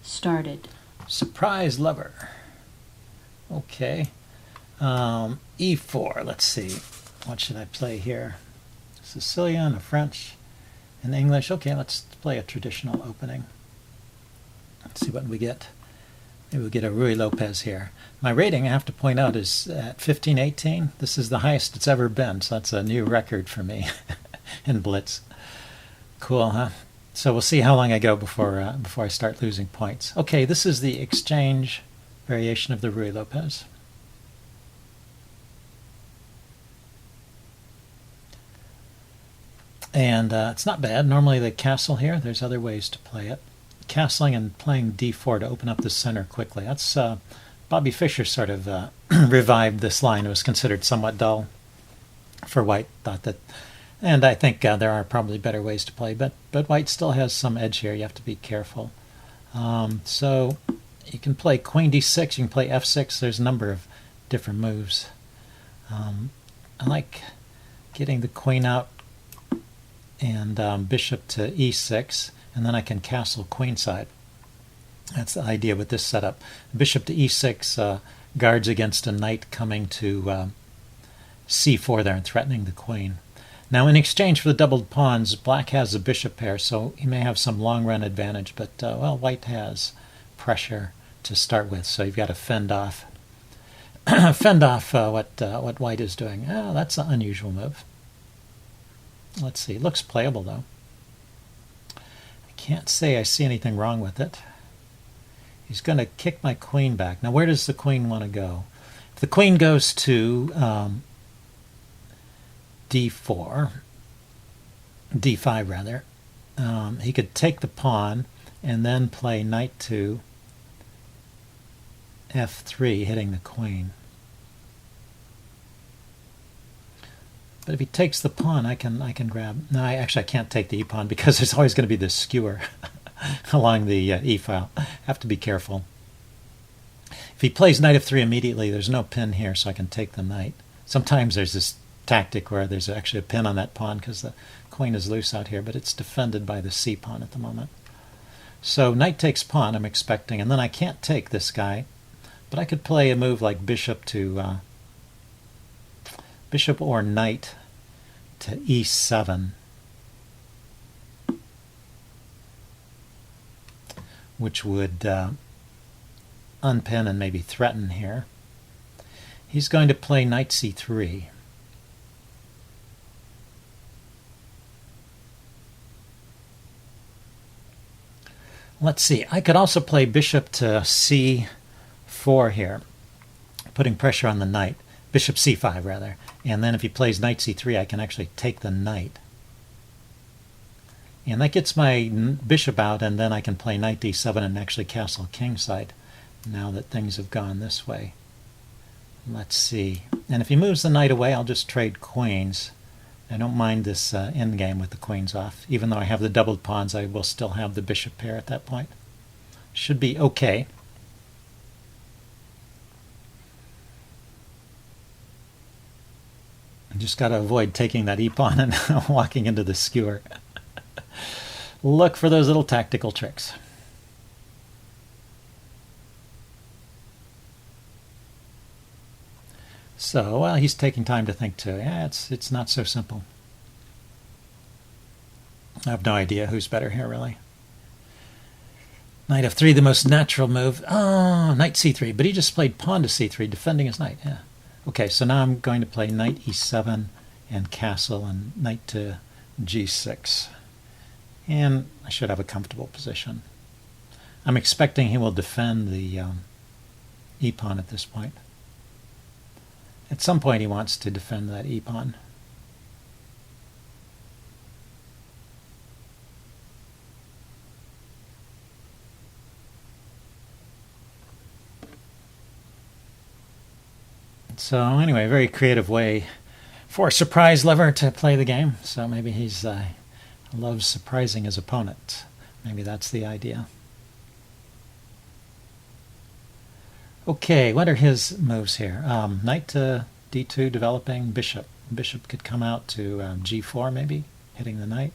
started. Surprise lover. Okay. E4. Let's see. What should I play here? Sicilian, a French, an English. Okay, let's play a traditional opening. Let's see what we get. Maybe we'll get a Ruy Lopez here. My rating, I have to point out, is at 15-18. This is the highest it's ever been, so that's a new record for me in Blitz. Cool, huh? So we'll see how long I go before I start losing points. Okay, this is the exchange variation of the Ruy Lopez. And it's not bad. Normally the castle here, there's other ways to play it. Castling and playing d4 to open up the center quickly. That's Bobby Fischer sort of revived this line. It was considered somewhat dull for white. Thought that, and I think there are probably better ways to play, but white still has some edge here. You have to be careful. So you can play queen d6. You can play f6. There's a number of different moves. I like getting the queen out and bishop to e6. And then I can castle queenside. That's the idea with this setup. Bishop to e6 guards against a knight coming to c4 there and threatening the queen. Now in exchange for the doubled pawns, black has a bishop pair, so he may have some long-run advantage, but well, white has pressure to start with, so you've got to fend off what white is doing. Oh, that's an unusual move. Let's see. It looks playable, though. Can't say I see anything wrong with it. He's going to kick my queen back. Now, where does the queen want to go? If the queen goes to d4, d5 rather, he could take the pawn and then play knight to f3, hitting the queen. But if he takes the pawn, I can grab. No, I can't take the e-pawn because there's always going to be this skewer along the e-file. Have to be careful. If he plays knight f3 immediately, there's no pin here, so I can take the knight. Sometimes there's this tactic where there's actually a pin on that pawn because the queen is loose out here, but it's defended by the c-pawn at the moment. So knight takes pawn, I'm expecting, and then I can't take this guy, but I could play a move like bishop to bishop or knight to e7, which would unpin and maybe threaten here. He's going to play knight c3. Let's see. I could also play bishop to c4 here, putting pressure on the knight. Bishop c5, rather. And then if he plays knight c3, I can actually take the knight. And that gets my bishop out, and then I can play knight d7 and actually castle kingside, now that things have gone this way. Let's see. And if he moves the knight away, I'll just trade queens. I don't mind this endgame with the queens off. Even though I have the doubled pawns, I will still have the bishop pair at that point. Should be okay. Just got to avoid taking that e-pawn and walking into the skewer. Look for those little tactical tricks. So, well, he's taking time to think too. Yeah, it's not so simple. I have no idea who's better here, really. Knight f3, the most natural move. Oh, knight c3, but he just played pawn to c3, defending his knight. Yeah. Okay, so now I'm going to play knight e7 and castle and knight to g6. And I should have a comfortable position. I'm expecting he will defend the e-pawn at this point. At some point he wants to defend that e-pawn. So anyway, very creative way for a surprise lover to play the game. So maybe he's loves surprising his opponent. Maybe that's the idea. Okay, what are his moves here? Knight to d2, developing bishop. Bishop could come out to g4 maybe, hitting the knight.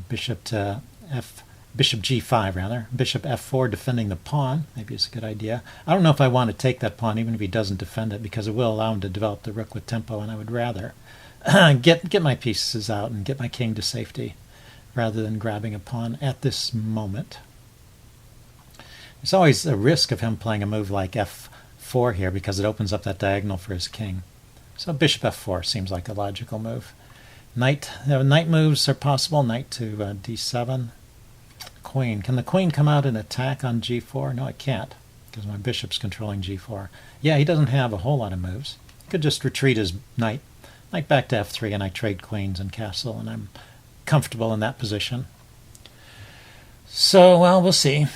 Bishop to bishop g5 rather. Bishop f4 defending the pawn. Maybe it's a good idea. I don't know if I want to take that pawn even if he doesn't defend it, because it will allow him to develop the rook with tempo, and I would rather get my pieces out and get my king to safety rather than grabbing a pawn at this moment. There's always a risk of him playing a move like f4 here because it opens up that diagonal for his king. So bishop f4 seems like a logical move. Knight moves are possible. Knight to d7. Queen. Can the queen come out and attack on g4? No, it can't, because my bishop's controlling g4. Yeah, he doesn't have a whole lot of moves. He could just retreat his knight back to f3, and I trade queens and castle, and I'm comfortable in that position. So, well, we'll see.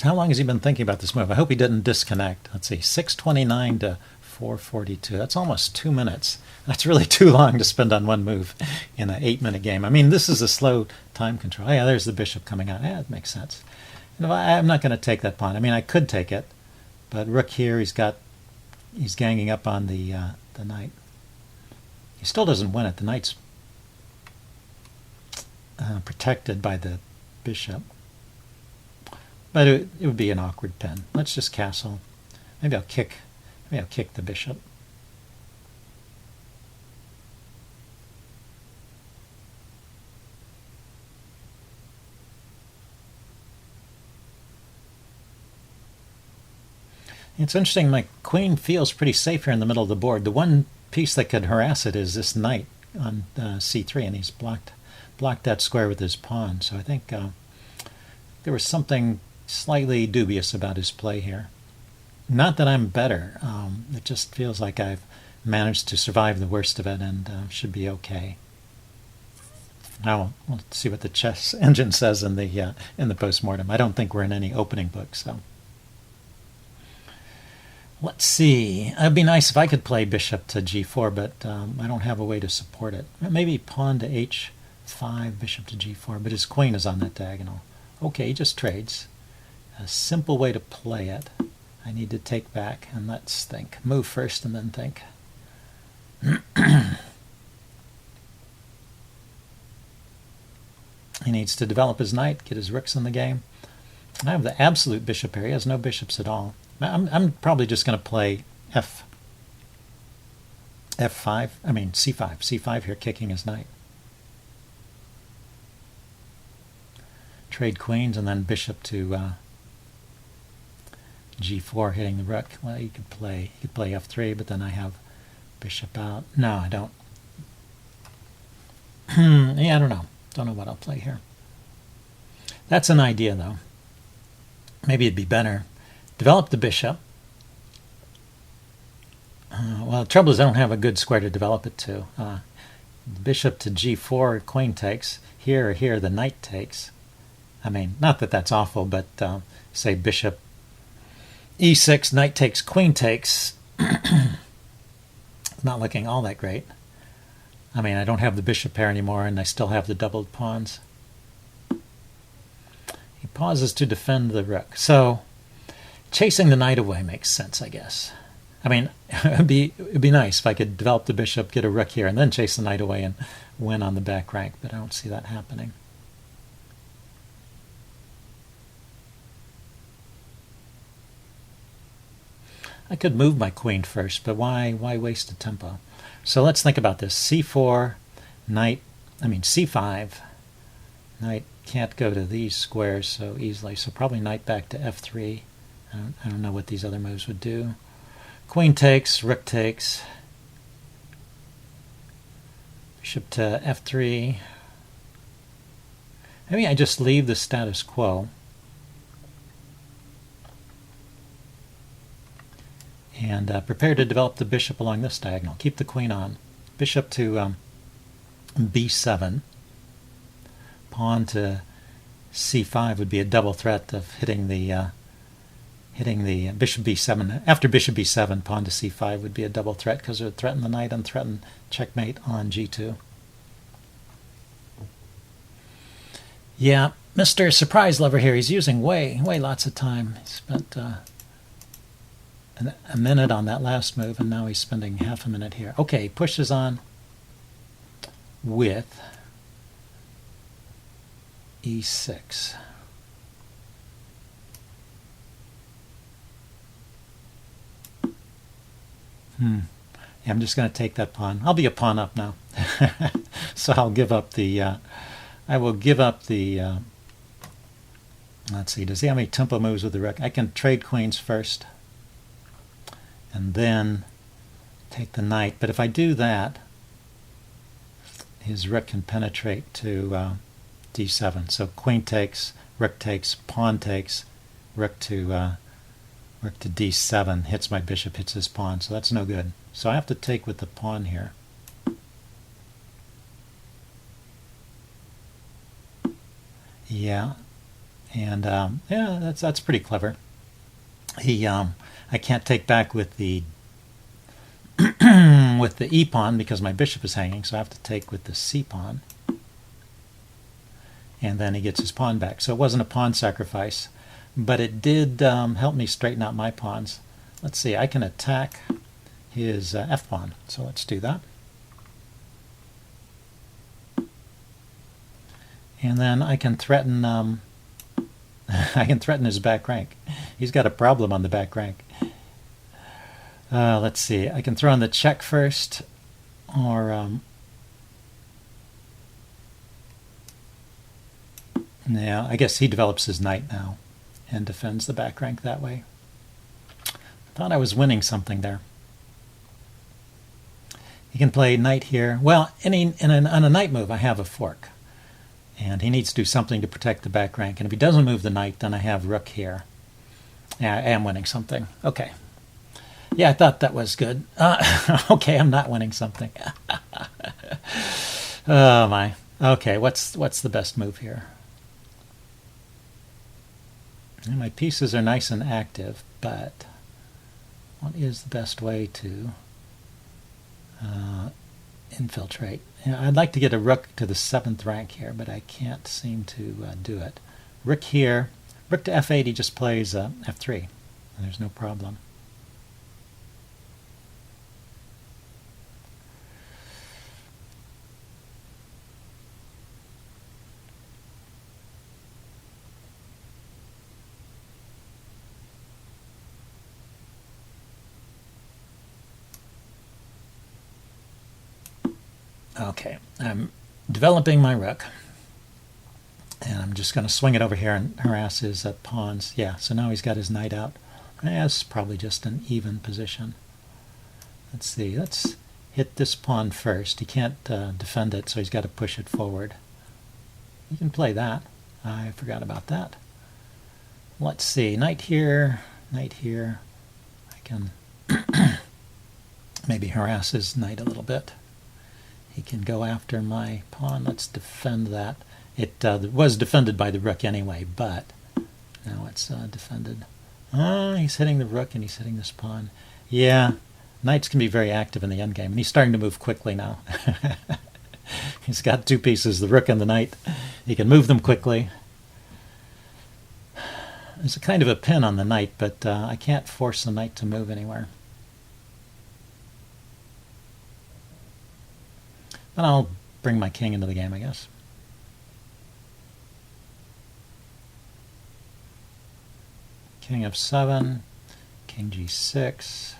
How long has he been thinking about this move? I hope he didn't disconnect. Let's see, 6:29 to 4:42. That's almost 2 minutes. That's really too long to spend on one move in an 8-minute game. I mean, this is a slow time control. Yeah, there's the bishop coming out. Yeah, it makes sense. And I'm not going to take that pawn. I mean, I could take it, but rook here, he's ganging up on the knight. He still doesn't win it. The knight's protected by the bishop. But it would be an awkward pin. Let's just castle. Maybe I'll kick the bishop. It's interesting, my queen feels pretty safe here in the middle of the board. The one piece that could harass it is this knight on c3, and he's blocked that square with his pawn. So I think there was something slightly dubious about his play here. Not that I'm better. It just feels like I've managed to survive the worst of it and should be okay. Now we'll see what the chess engine says in the postmortem. I don't think we're in any opening book, so. Let's see. It'd be nice if I could play bishop to g4, but I don't have a way to support it. Maybe pawn to h5, bishop to g4, but his queen is on that diagonal. Okay, he just trades. A simple way to play it. I need to take back and let's think. Move first and then think. He needs to develop his knight, get his rooks in the game. I have the absolute bishop here. He has no bishops at all. I'm probably just going to play c5 here, kicking his knight. Trade queens and then bishop to g4, hitting the rook. Well, you could play f3, but then I have bishop out. No, I don't. Yeah, I don't know. Don't know what I'll play here. That's an idea, though. Maybe it'd be better. Develop the bishop. Well, the trouble is I don't have a good square to develop it to. Bishop to g4, queen takes. Here or here, the knight takes. I mean, not that that's awful, but say bishop e6, knight takes, queen takes. Not looking all that great. I mean, I don't have the bishop pair anymore, and I still have the doubled pawns. He pauses to defend the rook. So chasing the knight away makes sense, I guess. I mean, it'd be nice if I could develop the bishop, get a rook here, and then chase the knight away and win on the back rank, but I don't see that happening. I could move my queen first, but why waste a tempo? So let's think about this. c4, c5. Knight can't go to these squares so easily, so probably knight back to f3. I don't know what these other moves would do. Queen takes, rook takes. Bishop to f3. Maybe I just leave the status quo. And prepare to develop the bishop along this diagonal. Keep the queen on. Bishop to b7. Pawn to c5 would be a double threat of hitting the bishop b7. After bishop b7, pawn to c5 would be a double threat because it would threaten the knight and threaten checkmate on g2. Yeah, Mr. Surprise Lover here, he's using way lots of time. He spent a minute on that last move, and now he's spending half a minute here. Okay, pushes on with e6. I'm just going to take that pawn. I'll be a pawn up now. So I'll give up the, I will give up the, let's see, does he have any tempo moves with the rook? I can trade queens first and then take the knight. But if I do that, his rook can penetrate to d7. So queen takes, rook takes, pawn takes, rook to d7, hits my bishop, hits his pawn. So that's no good. So I have to take with the pawn here. Yeah, and yeah, that's pretty clever. I can't take back with the with the e pawn because my bishop is hanging, so I have to take with the c pawn, and then he gets his pawn back. So it wasn't a pawn sacrifice, but it did help me straighten out my pawns. Let's see, I can attack his f pawn, so let's do that. And then I can threaten I can threaten his back rank. He's got a problem on the back rank. Let's see, I can throw in the check first, or yeah, I guess he develops his knight now and defends the back rank that way. I thought I was winning something there. He can play knight here. Well, on a knight move, I have a fork. And he needs to do something to protect the back rank. And if he doesn't move the knight, then I have rook here. Yeah, I am winning something. Okay. Yeah, I thought that was good. Okay, I'm not winning something. Oh, my. Okay, what's the best move here? And my pieces are nice and active, but what is the best way to infiltrate? Yeah, I'd like to get a rook to the 7th rank here, but I can't seem to do it. Rook here. Rook to f8, he just plays f3. And there's no problem. Okay, I'm developing my rook, and I'm just going to swing it over here and harass his pawns. Yeah, so now he's got his knight out. That's probably just an even position. Let's see, let's hit this pawn first. He can't defend it, so he's got to push it forward. You can play that. I forgot about that. Let's see, knight here, knight here. I can maybe harass his knight a little bit. He can go after my pawn. Let's defend that. It was defended by the rook anyway, but now it's defended. He's hitting the rook and he's hitting this pawn. Yeah, knights can be very active in the endgame, and he's starting to move quickly now. He's got two pieces, the rook and the knight. He can move them quickly. There's a kind of a pin on the knight, but I can't force the knight to move anywhere. Then I'll bring my king into the game, I guess. King f7, king g6.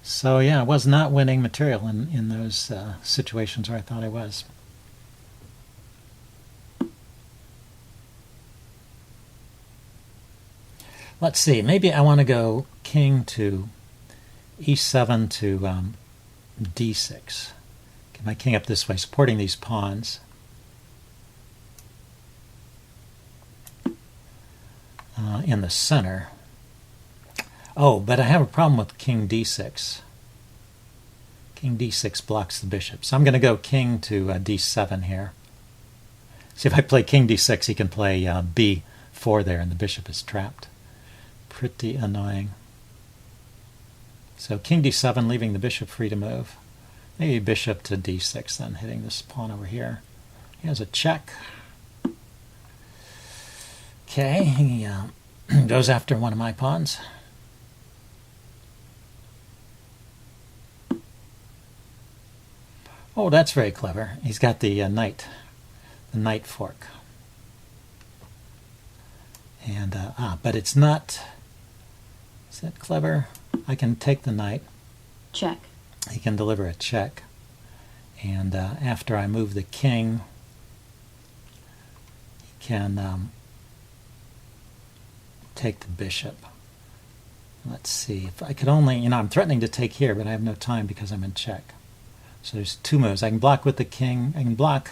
So yeah, I was not winning material in those situations where I thought I was. Let's see, maybe I want to go king to e7 to d6. Get my king up this way, supporting these pawns. In the center. Oh, but I have a problem with king d6. King d6 blocks the bishop. So I'm going to go king to d7 here. See, if I play king d6, he can play b4 there, and the bishop is trapped. Pretty annoying. So king d7, leaving the bishop free to move. Maybe bishop to d6 then, hitting this pawn over here. He has a check. Okay, he goes after one of my pawns. Oh, that's very clever. He's got the knight fork. And, but it's not... Is that clever? I can take the knight. Check. He can deliver a check. And after I move the king, he can take the bishop. Let's see. If I could only... I'm threatening to take here, but I have no time because I'm in check. So there's two moves. I can block with the king. I can block...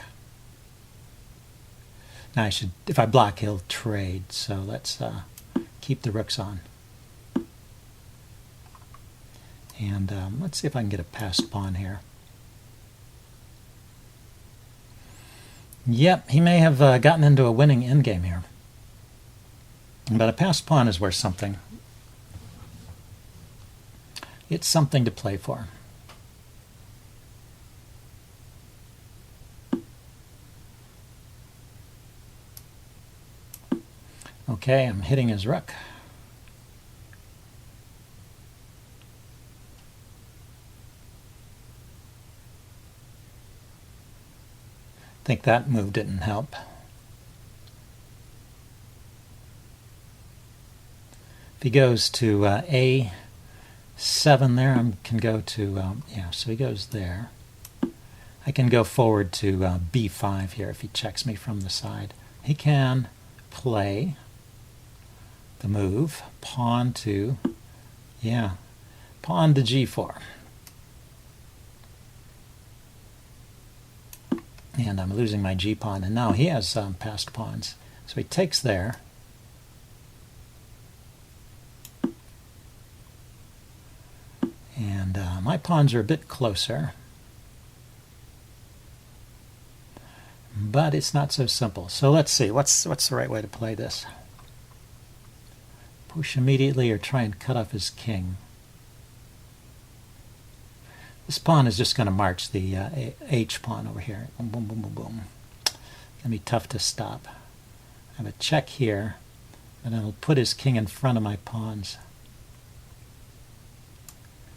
Now I should... If I block, he'll trade. So let's keep the rooks on. And let's see if I can get a passed pawn here. Yep, he may have gotten into a winning endgame here. But a passed pawn is worth something. It's something to play for. Okay, I'm hitting his rook. I think that move didn't help. If he goes to A7 there, I can go to, yeah, so he goes there. I can go forward to B5 here if he checks me from the side. He can play the move, pawn to, yeah, pawn to G4. And I'm losing my G-pawn, and now he has passed pawns. So he takes there. And my pawns are a bit closer. But it's not so simple. So let's see, what's the right way to play this? Push immediately or try and cut off his king. This pawn is just going to march the H pawn over here. Boom, boom, boom, boom, boom. It's going to be tough to stop. I have a check here, and it'll put his king in front of my pawns.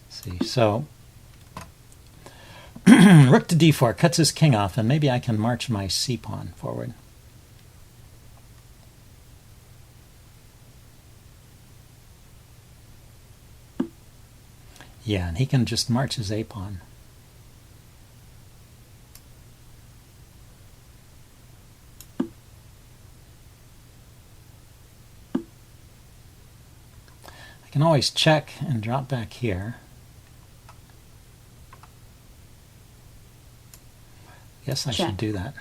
Let's see, so rook to D4 cuts his king off, and maybe I can march my C pawn forward. Yeah, and he can just march his A pawn. I can always check and drop back here. Yes, I should do that.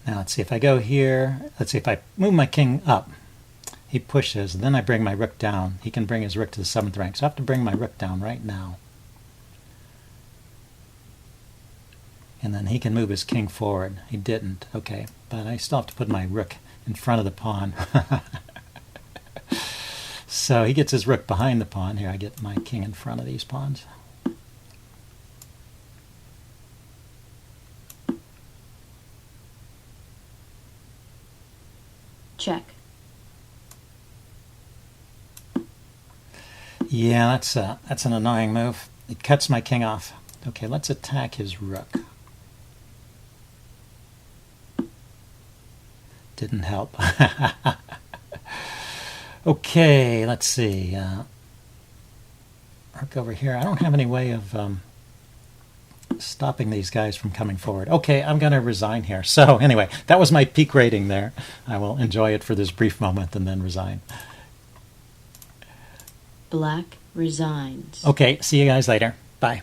Now let's see, if I go here, let's see, if I move my king up, he pushes, and then I bring my rook down. He can bring his rook to the 7th rank, so I have to bring my rook down right now. And then he can move his king forward. He didn't, okay, but I still have to put my rook in front of the pawn. So he gets his rook behind the pawn. Here, I get my king in front of these pawns. Check. Yeah, that's an annoying move. It cuts my king off. Okay, let's attack his rook. Didn't help. Okay, let's see. Rook over here. I don't have any way of stopping these guys from coming forward. Okay, I'm going to resign here. So anyway, that was my peak rating there. I will enjoy it for this brief moment and then resign. Black resigns. Okay, see you guys later. Bye.